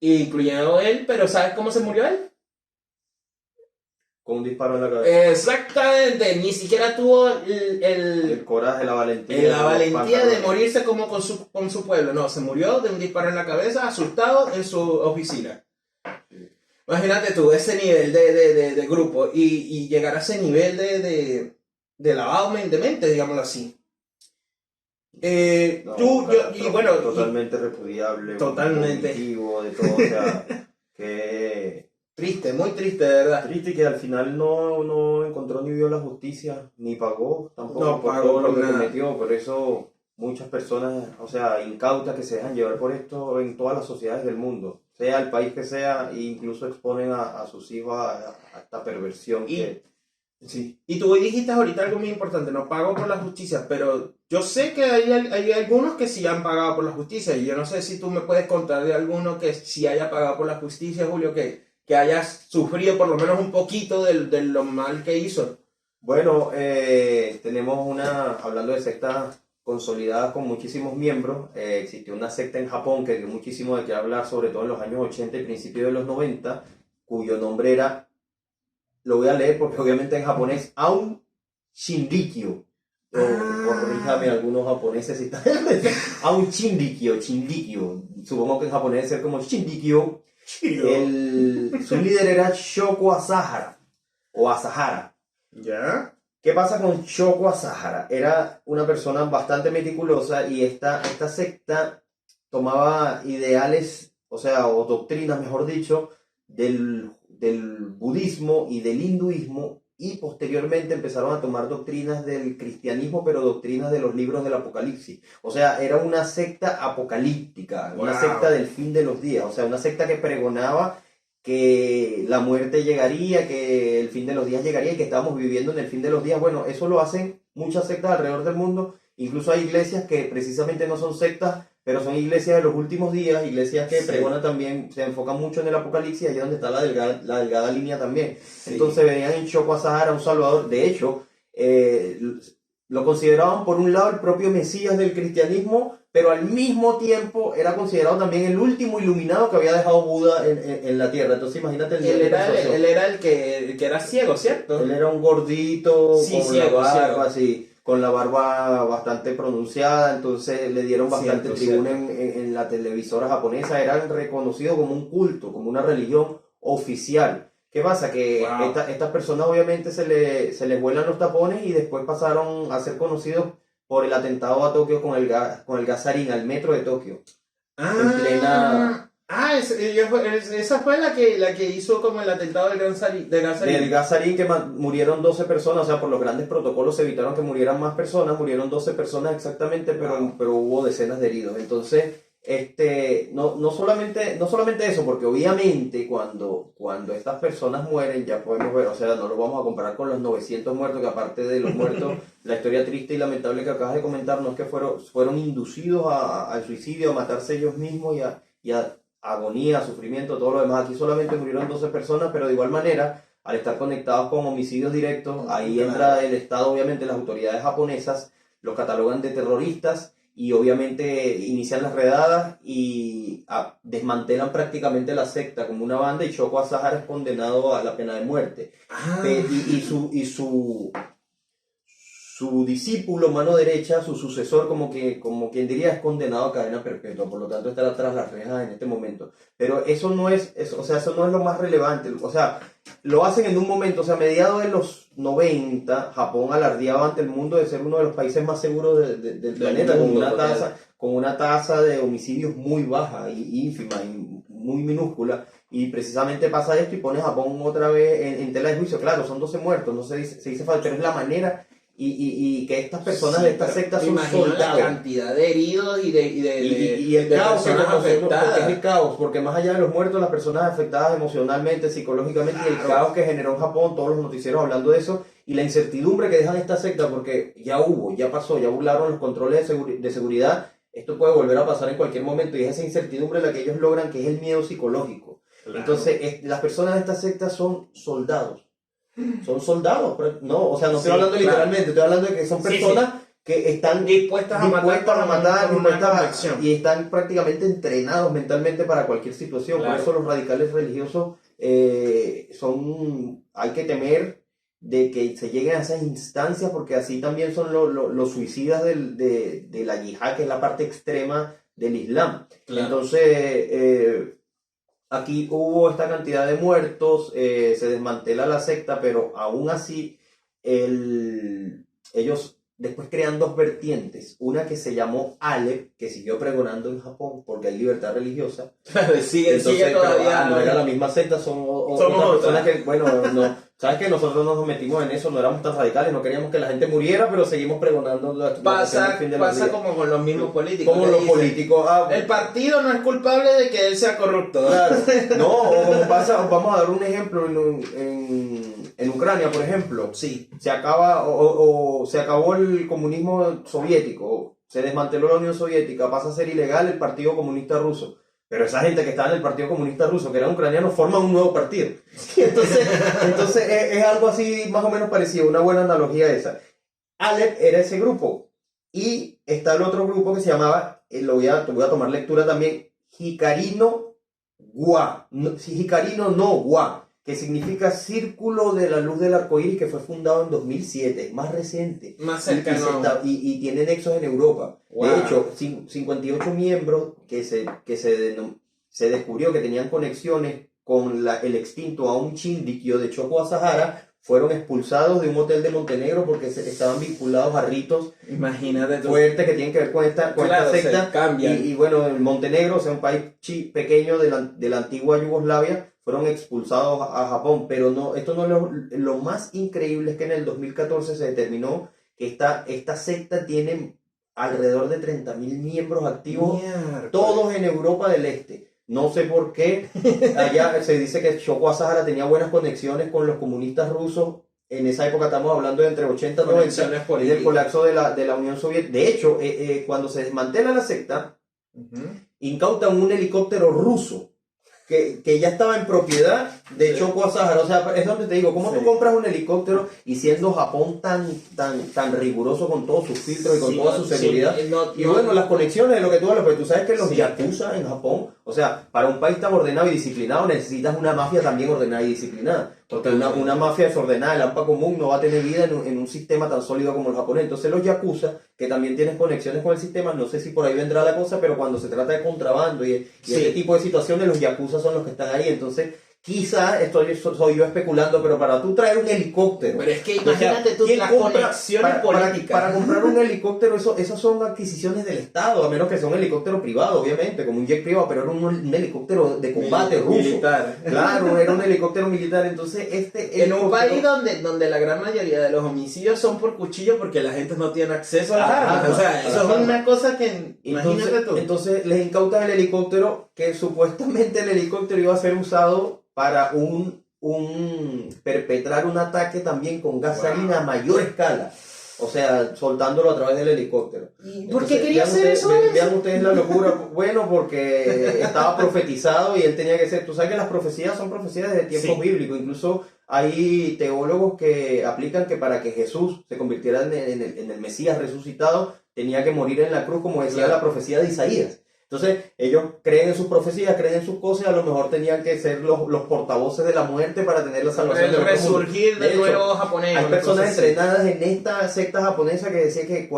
incluyendo él, pero ¿sabes cómo se murió él? Con un disparo en la cabeza. Exactamente, ni siquiera tuvo El coraje, la valentía. La valentía de morirse como con su pueblo, no, se murió de un disparo en la cabeza, asustado en su oficina. Sí. Imagínate tú, ese nivel de grupo y llegar a ese nivel de lavado de mente, digámoslo así. Totalmente repudiable, totalmente vomitivo, de todo, o sea, que triste, muy triste, de verdad. Triste que al final no encontró ni vio la justicia, ni pagó tampoco no por pagó todo lo que nada. cometió. Por eso muchas personas, o sea, incautas que se dejan llevar por esto en todas las sociedades del mundo, sea el país que sea, e incluso exponen a sus hijos a esta perversión. Sí. Y tú dijiste ahorita algo muy importante, no pago por la justicia, pero yo sé que hay algunos que sí han pagado por la justicia, y yo no sé si tú me puedes contar de alguno que sí haya pagado por la justicia, Julio, que hayas sufrido por lo menos un poquito de lo mal que hizo. Bueno, tenemos hablando de sectas consolidadas con muchísimos miembros, existió una secta en Japón que dio muchísimo de qué hablar, sobre todo en los años 80 y principios de los 90, cuyo nombre era... Lo voy a leer porque obviamente en japonés, Aum Shinrikyo. Corríjame algunos japoneses si están. Aum Shinrikyo. Supongo que en japonés debe ser como Shinrikyo. Su líder era Shoko Asahara. O Asahara. ¿Ya? ¿Qué pasa con Shoko Asahara? Era una persona bastante meticulosa y esta secta tomaba ideales, o doctrinas, mejor dicho, del budismo y del hinduismo, y posteriormente empezaron a tomar doctrinas del cristianismo, pero doctrinas de los libros del Apocalipsis. O sea, era una secta apocalíptica, wow. Una secta del fin de los días, o sea, una secta que pregonaba que la muerte llegaría, que el fin de los días llegaría y que estábamos viviendo en el fin de los días. Bueno, eso lo hacen muchas sectas alrededor del mundo, incluso hay iglesias que precisamente no son sectas, pero son iglesias de los últimos días, iglesias que pregonan también, se enfocan mucho en el apocalipsis, allí donde está la delgada línea también. Sí. Entonces veían en Shoko Asahara un salvador. De hecho, lo consideraban por un lado el propio Mesías del cristianismo, pero al mismo tiempo era considerado también el último iluminado que había dejado Buda en la tierra. Entonces imagínate él era el que era ciego, ¿cierto? Él era un gordito, sí, con ciego, la barba ciego. Así, con la barba bastante pronunciada, entonces le dieron bastante tribuna en la televisora japonesa. Eran reconocidos como un culto, como una religión oficial. ¿Qué pasa? Que estas personas obviamente se les vuelan los tapones y después pasaron a ser conocidos por el atentado a Tokio con el gas sarín al metro de Tokio. Esa fue la que hizo como el atentado del gas Del sarín. gas sarín que murieron 12 personas, o sea, por los grandes protocolos se evitaron que murieran más personas, murieron 12 personas exactamente, pero hubo decenas de heridos. Entonces, no solamente eso, porque obviamente cuando estas personas mueren, ya podemos ver, o sea, no lo vamos a comparar con los 900 muertos, que aparte de los muertos, la historia triste y lamentable que acabas de comentar, no es que fueron inducidos al suicidio, a matarse ellos mismos y a agonía, sufrimiento, todo lo demás. Aquí solamente murieron 12 personas, pero de igual manera, al estar conectados con homicidios directos, ahí entra el Estado, obviamente las autoridades japonesas los catalogan de terroristas y obviamente inician las redadas y desmantelan prácticamente la secta como una banda, y Shoko Asahara es condenado a la pena de muerte. Su discípulo, mano derecha, su sucesor, como quien diría, es condenado a cadena perpetua, por lo tanto estará tras las rejas en este momento. Pero eso no es lo más relevante, o sea, lo hacen en un momento, o sea, a mediados de los 90, Japón alardeaba ante el mundo de ser uno de los países más seguros del planeta, con una tasa de homicidios muy baja y ínfima y muy minúscula. Y precisamente pasa esto y pone a Japón otra vez en tela de juicio. Claro, son 12 muertos, no se dice falta, pero es la manera. Y que estas personas de esta secta son soldados. La cantidad de heridos y el de caos que personas afectadas. porque es el caos, porque más allá de los muertos, las personas afectadas emocionalmente, psicológicamente, y el caos que generó en Japón, todos los noticieros hablando de eso, y la incertidumbre que dejan esta secta, porque ya pasó, ya burlaron los controles de seguridad, esto puede volver a pasar en cualquier momento, y es esa incertidumbre la que ellos logran, que es el miedo psicológico. Claro. Entonces, las personas de esta secta son soldados. Son soldados, no, o sea, no estoy hablando literalmente, estoy hablando de que son personas que están dispuestas a matar y están prácticamente entrenados mentalmente para cualquier situación. Claro. Por eso los radicales religiosos hay que temer de que se lleguen a esas instancias, porque así también son los suicidas de la yihad, que es la parte extrema del Islam. Claro. Entonces, aquí hubo esta cantidad de muertos, se desmantela la secta, pero aún así ellos después crean dos vertientes. Una que se llamó Aleph, que siguió pregonando en Japón porque hay libertad religiosa. sigue todavía. No era la misma secta, son otras personas que, bueno, no. Sabes que nosotros nos metimos en eso, no éramos tan radicales, no queríamos que la gente muriera, pero seguimos pregonando pasa como con los mismos políticos. Como los políticos. El partido no es culpable de que él sea corrupto. Claro. No, vamos a dar un ejemplo en Ucrania, por ejemplo. Sí. Se acabó el comunismo soviético, se desmanteló la Unión Soviética, pasa a ser ilegal el Partido Comunista Ruso. Pero esa gente que estaba en el Partido Comunista Ruso, que eran ucranianos, forman un nuevo partido. Entonces es algo así más o menos parecido, una buena analogía esa. Aleph era ese grupo. Y está el otro grupo que se llamaba, te voy a tomar lectura también, Hikari no Wa, que significa Círculo de la Luz del Arcoíris, que fue fundado en 2007, más reciente. Más cercano. Y tiene nexos en Europa. Wow. De hecho, 58 miembros que se descubrió que tenían conexiones con el extinto Aum Chindikyo de Shoko Asahara, fueron expulsados de un hotel de Montenegro porque estaban vinculados a ritos fuertes que tienen que ver con esta secta. Y bueno, en Montenegro, o sea, un país pequeño de la antigua Yugoslavia, fueron expulsados a Japón. Pero esto no es lo más increíble, es que en el 2014 se determinó que esta secta tiene alrededor de 30.000 miembros activos, todos en Europa del Este. No sé por qué. Allá se dice que Shoko Asahara tenía buenas conexiones con los comunistas rusos. En esa época estamos hablando de entre 80 y 90, y del colapso de la Unión Soviética. De hecho, cuando se desmantela la secta, incautan un helicóptero ruso que ya estaba en propiedad de Shoko Asahara. O sea, es donde te digo, ¿cómo tú compras un helicóptero y siendo Japón tan riguroso con todos sus filtros y con toda su seguridad? Y bueno, las conexiones de lo que tú hablas, porque tú sabes que los yakuza en Japón, o sea, para un país tan ordenado y disciplinado necesitas una mafia también ordenada y disciplinada. Porque una mafia desordenada, el hampa común, no va a tener vida en un sistema tan sólido como el japonés. Entonces los yakuza, que también tienen conexiones con el sistema, no sé si por ahí vendrá la cosa, pero cuando se trata de contrabando y este tipo de situaciones, los yakuza son los que están ahí. Entonces Quizá soy yo especulando, pero para tú traer un helicóptero. Pero es que imagínate tú ¿quién las compra conexiones políticas. para comprar un helicóptero, esas son adquisiciones del Estado, a menos que sea un helicóptero privado, obviamente, como un jet privado, pero era un helicóptero de combate ruso. Militar. Claro, era un helicóptero militar. Entonces, en un país donde la gran mayoría de los homicidios son por cuchillo porque la gente no tiene acceso a las armas. O sea, eso es una cosa que, imagínate tú. Entonces les incautan el helicóptero, que supuestamente el helicóptero iba a ser usado para perpetrar un ataque también con gas salina a mayor escala. O sea, soltándolo a través del helicóptero. ¿Y por qué quería hacer eso? Vean ustedes la locura. Bueno, porque estaba profetizado y él tenía que ser. Tú sabes que las profecías son profecías desde tiempos bíblicos. Incluso hay teólogos que aplican que para que Jesús se convirtiera en el Mesías resucitado, tenía que morir en la cruz, como decía la profecía de Isaías. Entonces, ellos creen en sus profecías, creen en sus cosas, a lo mejor tenían que ser los portavoces de la muerte para tener la salvación del resurgir del nuevo japonés. Hay personas entrenadas en esta secta japonesa que decía que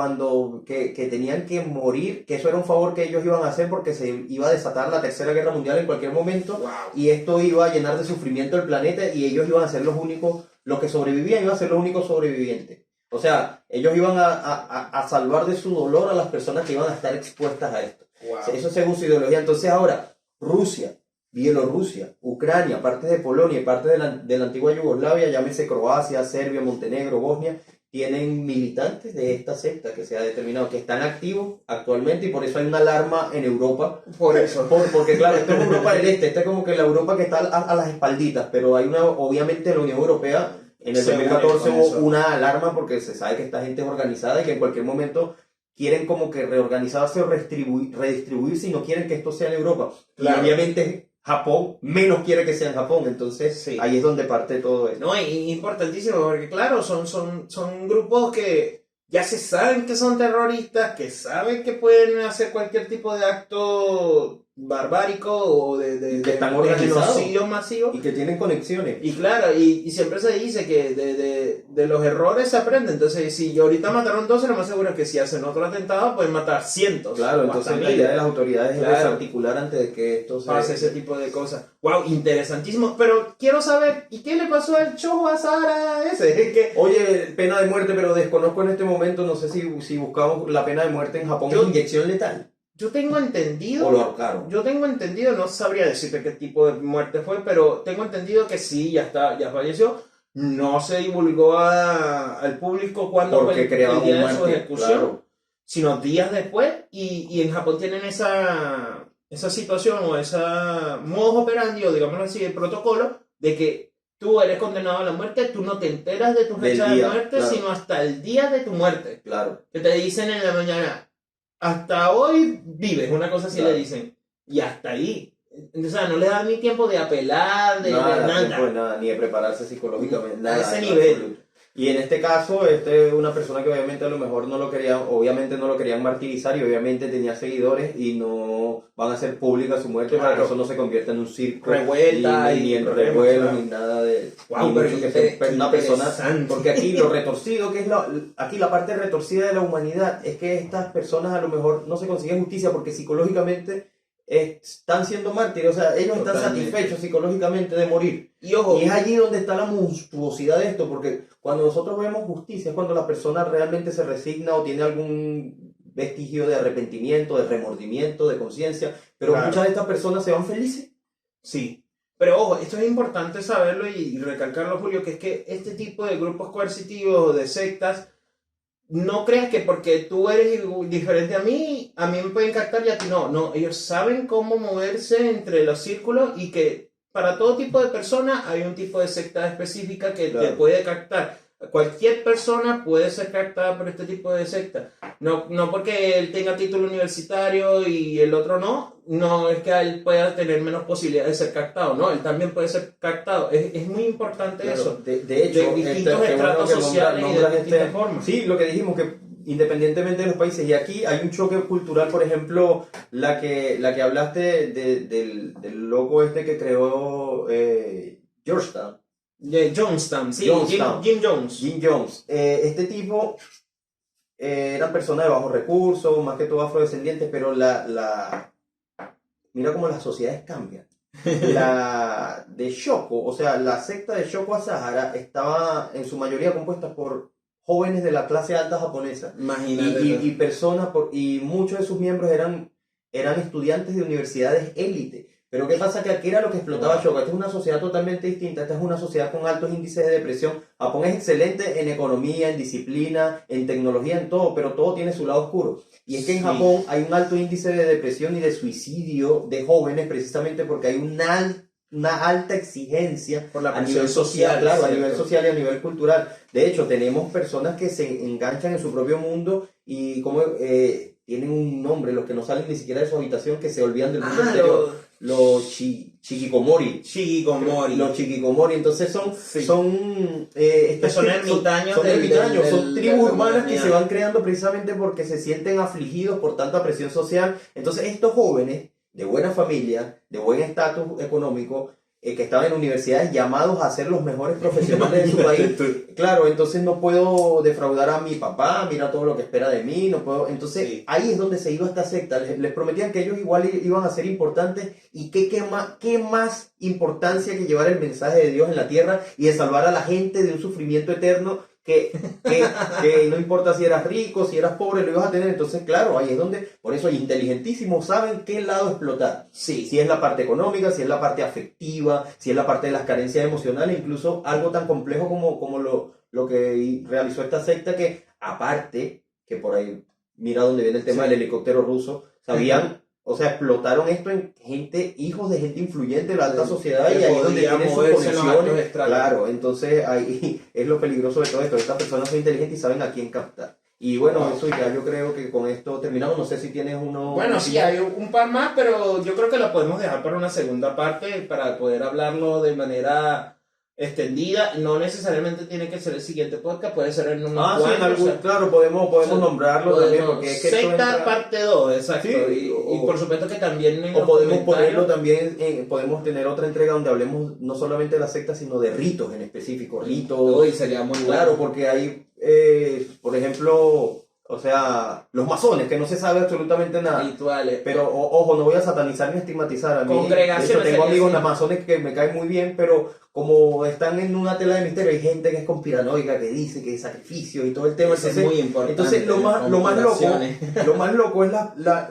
que tenían que morir, que eso era un favor que ellos iban a hacer porque se iba a desatar la Tercera Guerra Mundial en cualquier momento, y esto iba a llenar de sufrimiento el planeta y ellos iban a ser los únicos, los que sobrevivían iban a ser los únicos sobrevivientes. O sea, ellos iban a salvar de su dolor a las personas que iban a estar expuestas a esto. Eso según su ideología. Entonces ahora, Rusia, Bielorrusia, Ucrania, parte de Polonia y parte de la antigua Yugoslavia, llámese Croacia, Serbia, Montenegro, Bosnia, tienen militantes de esta secta que se ha determinado que están activos actualmente, y por eso hay una alarma en Europa. Por eso. Porque claro, esto es Europa del Este, esta es como que la Europa que está a las espalditas, pero hay obviamente en la Unión Europea, en el 2014 hubo una alarma porque se sabe que esta gente es organizada y que en cualquier momento quieren como que reorganizarse o redistribuirse y no quieren que esto sea en Europa. Claro. Y obviamente Japón menos quiere que sea en Japón, entonces ahí es donde parte todo esto. No, y importantísimo, porque claro, son grupos que ya se saben que son terroristas, que saben que pueden hacer cualquier tipo de acto barbárico o de genocidio masivo. Y que tienen conexiones. Y claro, y siempre se dice que de los errores se aprende. Entonces, si ahorita mataron 12, lo más seguro es que si hacen otro atentado pueden matar cientos. Claro, entonces la idea de las autoridades es desarticular antes de que esto se pase ese tipo de cosas. Wow, interesantísimo. Pero quiero saber, ¿y qué le pasó al Chojo Azara ese? Oye, pena de muerte, pero desconozco en este momento, no sé si buscamos la pena de muerte en Japón. Inyección letal. Yo tengo entendido. ¿O lo ahorcaron? Yo tengo entendido, no sabría decirte qué tipo de muerte fue, pero tengo entendido que sí, ya falleció. No se divulgó al público cuándo fue el día de su ejecución, sino días después. Y en Japón tienen esa situación o esa modus operandi, o digámoslo así, el protocolo de que tú eres condenado a la muerte, tú no te enteras de tu fecha de muerte, sino hasta el día de tu muerte. Claro. Que te dicen en la mañana, hasta hoy vives, una cosa así le dicen, y hasta ahí. O sea, no le dan ni tiempo de apelar, de nada, ni de prepararse psicológicamente, nada. A ese nivel. Y en este caso, es una persona que obviamente a lo mejor no lo querían martirizar, y obviamente tenía seguidores, y no van a hacer pública su muerte para que eso no se convierta en un circo. Revuelta ni en revuelo, ni nada de... Wow, pero una persona... Porque aquí lo retorcido, que es aquí la parte retorcida de la humanidad, es que estas personas a lo mejor no se consiguen justicia porque psicológicamente están siendo mártires, o sea, ellos están satisfechos psicológicamente de morir. Y es allí donde está la monstruosidad de esto, porque cuando nosotros vemos justicia es cuando la persona realmente se resigna o tiene algún vestigio de arrepentimiento, de remordimiento, de conciencia, pero muchas de estas personas se van felices. Sí, pero ojo, esto es importante saberlo y recalcarlo, Julio, que es que este tipo de grupos coercitivos, de sectas, no creas que porque tú eres diferente a mí me pueden captar y a ti no. No, ellos saben cómo moverse entre los círculos, y que para todo tipo de personas hay un tipo de secta específica que te puede captar. Cualquier persona puede ser captada por este tipo de secta. No porque él tenga título universitario y el otro no es que él pueda tener menos posibilidades de ser captado. No, él también puede ser captado. Es muy importante eso. De hecho, de distintos estratos sociales y de distintas formas. Sí, lo que dijimos, que independientemente de los países, y aquí hay un choque cultural. Por ejemplo, la que hablaste del loco este que creó Georgetown. Jonestown, sí, Jonestown. Jim Jones. Jim Jones. Este tipo era persona de bajos recursos, más que todo afrodescendientes, pero mira cómo las sociedades cambian. la de Shoko, o sea, la secta de Shoko Asahara estaba en su mayoría compuesta por jóvenes de la clase alta japonesa. Imagínate. Y personas, y muchos de sus miembros eran estudiantes de universidades élite. Pero ¿qué pasa? Que aquí era lo que explotaba Shoko. Esta es una sociedad totalmente distinta. Esta es una sociedad con altos índices de depresión. Japón es excelente en economía, en disciplina, en tecnología, en todo, pero todo tiene su lado oscuro. Y es que en Japón hay un alto índice de depresión y de suicidio de jóvenes precisamente porque hay una alta exigencia Por la a presión nivel social, claro, a ¿cierto? nivel social y a nivel cultural. De hecho, tenemos personas que se enganchan en su propio mundo y como tienen un nombre, los que no salen ni siquiera de su habitación, que se olvidan del mundo exterior. Los chikikomori. Los chikikomori. Entonces son ermitaños. Son tribus urbanas que se van creando precisamente porque se sienten afligidos por tanta presión social. Entonces estos jóvenes de buena familia, de buen estatus económico, que estaban en universidades llamados a ser los mejores profesionales de su país. Claro, entonces no puedo defraudar a mi papá, mira todo lo que espera de mí, no puedo. Entonces sí, ahí es donde se iba esta secta. Les prometían que ellos igual iban a ser importantes y qué más importancia que llevar el mensaje de Dios en la tierra y de salvar a la gente de un sufrimiento eterno. Que no importa si eras rico, si eras pobre, lo ibas a tener. Entonces, claro, ahí es donde, por eso, inteligentísimos saben qué lado explotar. Sí, si es la parte económica, si es la parte afectiva, si es la parte de las carencias emocionales, incluso algo tan complejo como lo que realizó esta secta, que aparte, que por ahí, mira dónde viene el tema del helicóptero ruso, sabían... O sea, explotaron esto en hijos de gente influyente de la alta sociedad y ahí es donde tienen sus conexiones. Claro, entonces ahí es lo peligroso de todo esto. Estas personas son inteligentes y saben a quién captar. Y bueno, eso ya yo creo que con esto terminamos. No sé si tienes uno... Bueno, sí, hay un par más, pero yo creo que lo podemos dejar para una segunda parte para poder hablarlo de manera extendida. No necesariamente tiene que ser el siguiente podcast, puede ser en unos cuantos. Sí, claro, podemos nombrarlo también. Porque es que secta parte 2, exacto. Sí, y por supuesto que también en o podemos ponerlo también, podemos tener otra entrega donde hablemos no solamente de la secta, sino de ritos en específico. Ritos. Y sería muy claro, bueno. Porque hay, por ejemplo... O sea, los masones, que no se sabe absolutamente nada. Rituales. Pero, ojo, no voy a satanizar ni estigmatizar a mí. Congregaciones. De hecho, tengo amigos masones que me caen muy bien, pero como están en una tela de misterio, hay gente que es conspiranoica, que dice que hay sacrificio y todo el tema. Entonces, es muy importante. Entonces, lo más loco es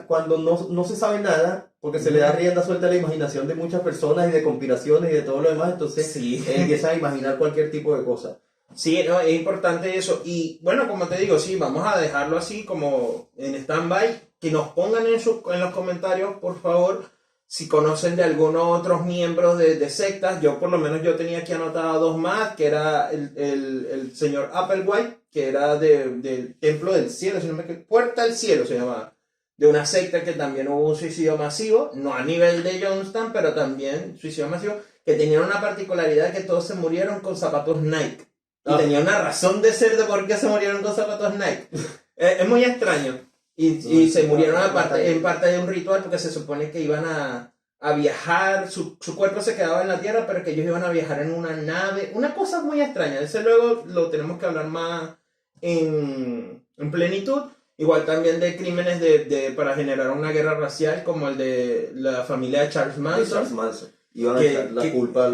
cuando no se sabe nada, porque se le da rienda suelta a la imaginación de muchas personas y de conspiraciones y de todo lo demás, entonces empiezan a imaginar cualquier tipo de cosa. Sí, no, es importante eso. Y bueno, como te digo, sí, vamos a dejarlo así como en stand-by. Que nos pongan en los comentarios, por favor, si conocen de algunos otros miembros de sectas. Yo por lo menos tenía aquí anotado dos más, que era el señor Applewhite, que era del Templo del Cielo, si no me equivoco, Puerta del Cielo se llamaba. De una secta que también hubo un suicidio masivo, no a nivel de Jonestown, pero también suicidio masivo, que tenía una particularidad que todos se murieron con zapatos Nike. Y tenía una razón de ser de por qué se murieron con zapatos Nike. Es muy extraño. Y se murieron en parte de un ritual porque se supone que iban a viajar, su cuerpo se quedaba en la tierra, pero que ellos iban a viajar en una nave. Una cosa muy extraña. Ese luego lo tenemos que hablar más en plenitud. Igual también de crímenes para generar una guerra racial, como el de la familia de Charles Manson. Iban a echar la culpa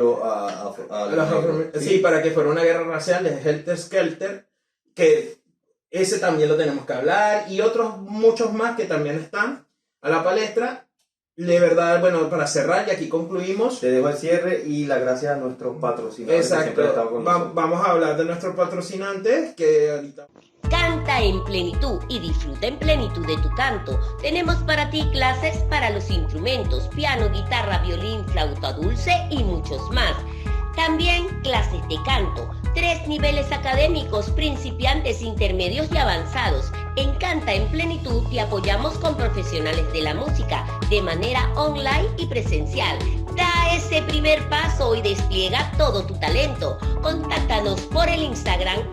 sí, para que fuera una guerra racial de Helter Skelter, que ese también lo tenemos que hablar, y otros muchos más que también están a la palestra. De verdad, bueno, para cerrar, y aquí concluimos. Te dejo el cierre y las gracias a nuestros patrocinadores. Exacto. Vamos a hablar de nuestros patrocinantes, que ahorita... Canta en plenitud y disfruta en plenitud de tu canto. Tenemos para ti clases para los instrumentos, piano, guitarra, violín, flauta dulce y muchos más. También clases de canto, 3 niveles académicos, principiantes, intermedios y avanzados. En Canta en Plenitud te apoyamos con profesionales de la música, de manera online y presencial. Da ese primer paso y despliega todo tu talento. Contáctanos por el Instagram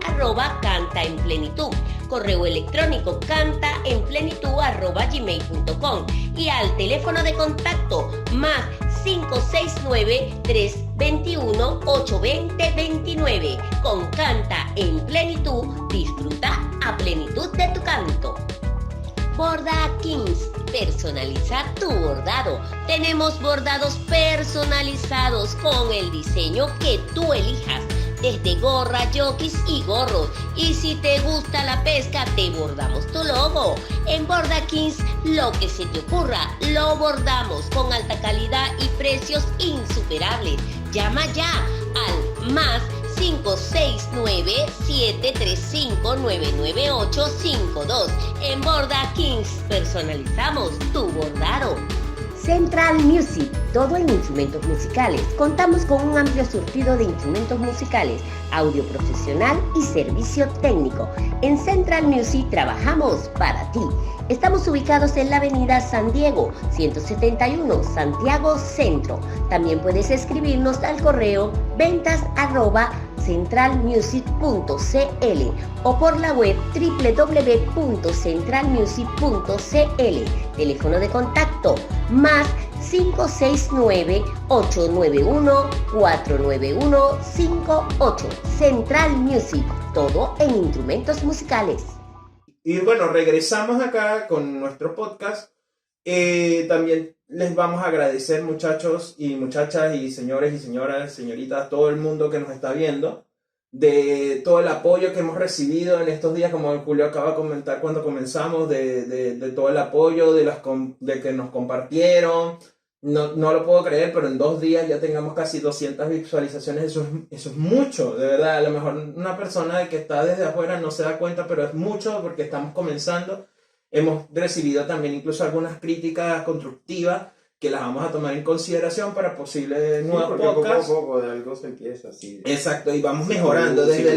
@cantaenplenitud, correo electrónico cantaenplenitud@gmail.com y al teléfono de contacto más 569-321-820-29. Con Canta en Plenitud, disfruta a plenitud de tu canto. Borda Kings, personalizar tu bordado. Tenemos bordados personalizados con el diseño que tú elijas, desde gorra, jockeys y gorros. Y si te gusta la pesca, te bordamos tu logo. En Borda Kings, lo que se te ocurra, lo bordamos con alta calidad y precios insuperables. Llama ya al más 569-735-99852. En Borda Kings personalizamos tu bordado. Central Music, todo en instrumentos musicales. Contamos con un amplio surtido de instrumentos musicales, audio profesional y servicio técnico. En Central Music trabajamos para ti. Estamos ubicados en la avenida San Diego, 171, Santiago Centro. También puedes escribirnos al correo ventas@centralmusic.cl o por la web www.centralmusic.cl. Teléfono de contacto más 569-891-49158. Central Music, todo en instrumentos musicales. Y bueno, regresamos acá con nuestro podcast. También les vamos a agradecer, muchachos y muchachas y señores y señoras, señoritas, todo el mundo que nos está viendo, de todo el apoyo que hemos recibido en estos días, como Julio acaba de comentar cuando comenzamos, de todo el apoyo, de que nos compartieron. No lo puedo creer, pero en 2 días ya tengamos casi 200 visualizaciones. Eso es mucho, de verdad. A lo mejor una persona que está desde afuera no se da cuenta, pero es mucho porque estamos comenzando. Hemos recibido también incluso algunas críticas constructivas que las vamos a tomar en consideración para posibles nuevos podcasts. Poco a poco de algo se empieza así. Exacto, y vamos mejorando desde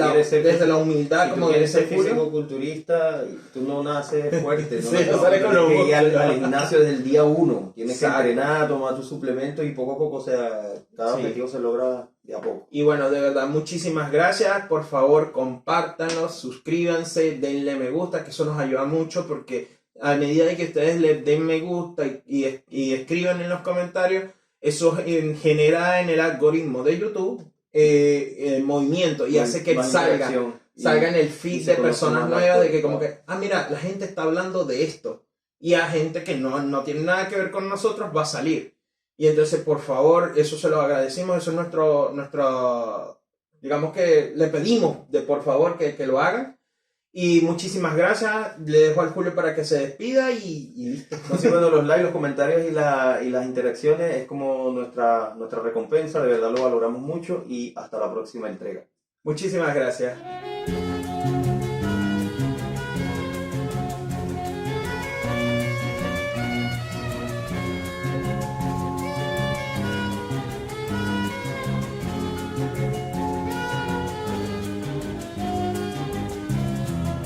la humildad, como quieres ser dice Julio. físico-culturista, tú no naces fuerte, Sí, no sales con los tienes que ir músculos. al gimnasio desde el día 1. Tienes que Exacto. entrenar, tomar tus suplementos y poco a poco, o sea, cada Sí. objetivo se logra de a poco. Y bueno, de verdad, muchísimas gracias. Por favor, compártanos, suscríbanse, denle me gusta, que eso nos ayuda mucho porque a medida de que ustedes le den me gusta y escriban en los comentarios, eso genera en el algoritmo de YouTube movimiento y hace que Más salga en el y feed se de conoce personas más la nuevas de que actualidad. como que, mira, la gente está hablando de esto. Y a gente que no tiene nada que ver con nosotros va a salir. Y entonces, por favor, eso se lo agradecemos, eso es nuestro digamos que le pedimos por favor que lo hagan. Y muchísimas gracias, le dejo al Julio para que se despida y listo. No, sí, bueno, los likes, los comentarios y las interacciones es como nuestra recompensa, de verdad lo valoramos mucho y hasta la próxima entrega. Muchísimas gracias.